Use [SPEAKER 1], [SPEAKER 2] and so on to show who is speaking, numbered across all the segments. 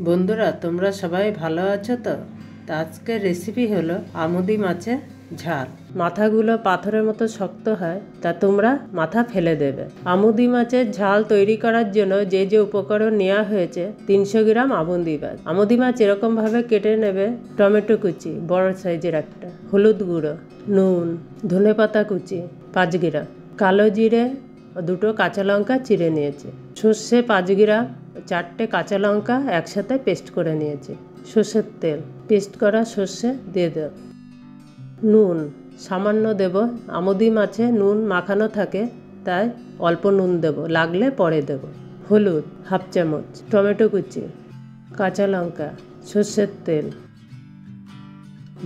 [SPEAKER 1] বন্ধুরা তোমরা সবাই ভালো আছো তো? আজকের রেসিপি হলো আমুদি মাছের ঝাল। মাথাগুলো পাথরের মতো শক্ত হয়, তা তোমরা মাথা ফেলে দেবে। আমুদি মাছের ঝাল তৈরি করার জন্য যে যে উপকরণ নেওয়া হয়েছে: 300 গ্রাম আমুদি মাছ। আমুদি মাছ এরকমভাবে কেটে নেবে। টমেটো কুচি বড় সাইজের একটা, হলুদ গুঁড়ো, নুন, ধনেপাতা কুচি 5 গ্রাম, কালো জিরে ও 2টো কাঁচা লঙ্কা চিড়ে নিয়েছি, সর্ষে 5 গ্রাম, 4টে কাঁচা লঙ্কা একসাথে পেস্ট করে নিয়েছি, সর্ষের তেল, পেস্ট করা সর্ষে দিয়ে দেব, নুন সামান্য দেব। আমুদি মাছে নুন মাখানো থাকে, তাই অল্প নুন দেব, লাগলে পরে দেব। হলুদ হাফ চামচ, টমেটো কুচি, কাঁচা লঙ্কা, সর্ষের তেল।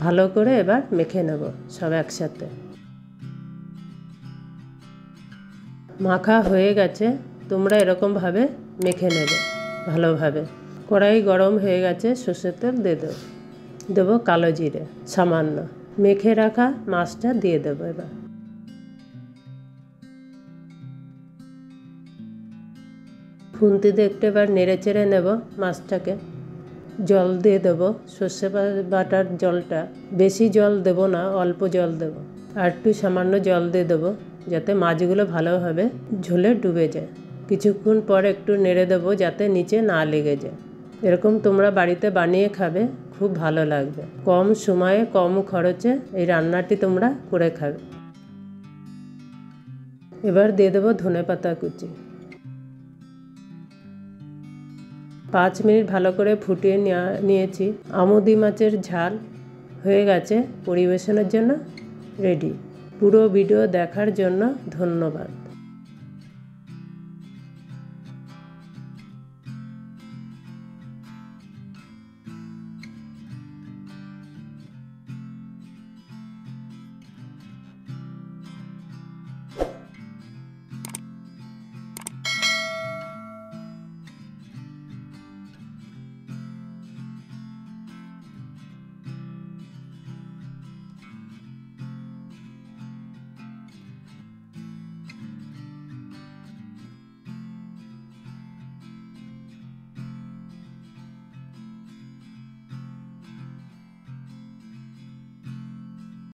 [SPEAKER 1] ভালো করে এবার মেখে নেব সব একসাথে। মাখা হয়ে গেছে, তোমরা এরকমভাবে মেখে নেবে ভালোভাবে। কড়াই গরম হয়ে গেছে, সর্ষের তেল দিয়ে দেবো কালো জিরে সামান্য, মেখে রাখা মাছটা দিয়ে দেবো। এবার খুন্তি দিয়ে একটু এবার নেড়ে চেড়ে নেব মাছটাকে। জল দিয়ে দেবো, সর্ষে বাটার জলটা বেশি জল দেব না, অল্প জল দেব। আর একটু সামান্য জল দিয়ে দেবো যাতে মাছগুলো ভালোভাবে ঝোলে ডুবে যায়। কিছুক্ষণ পর একটু নেড়ে দেবো যাতে নিচে না লেগে যায়। এরকম তোমরা বাড়িতে বানিয়ে খাবে, খুব ভালো লাগবে। কম সময়ে কম খরচে এই রান্নাটি তোমরা করে খাবে। এবার দিয়ে দেবো ধনেপাতা কুচি। 5 মিনিট ভালো করে ফুটিয়ে নিয়েছি। আমুদি মাছের ঝাল হয়ে গেছে, পরিবেশনের জন্য রেডি। পুরো ভিডিও দেখার জন্য ধন্যবাদ।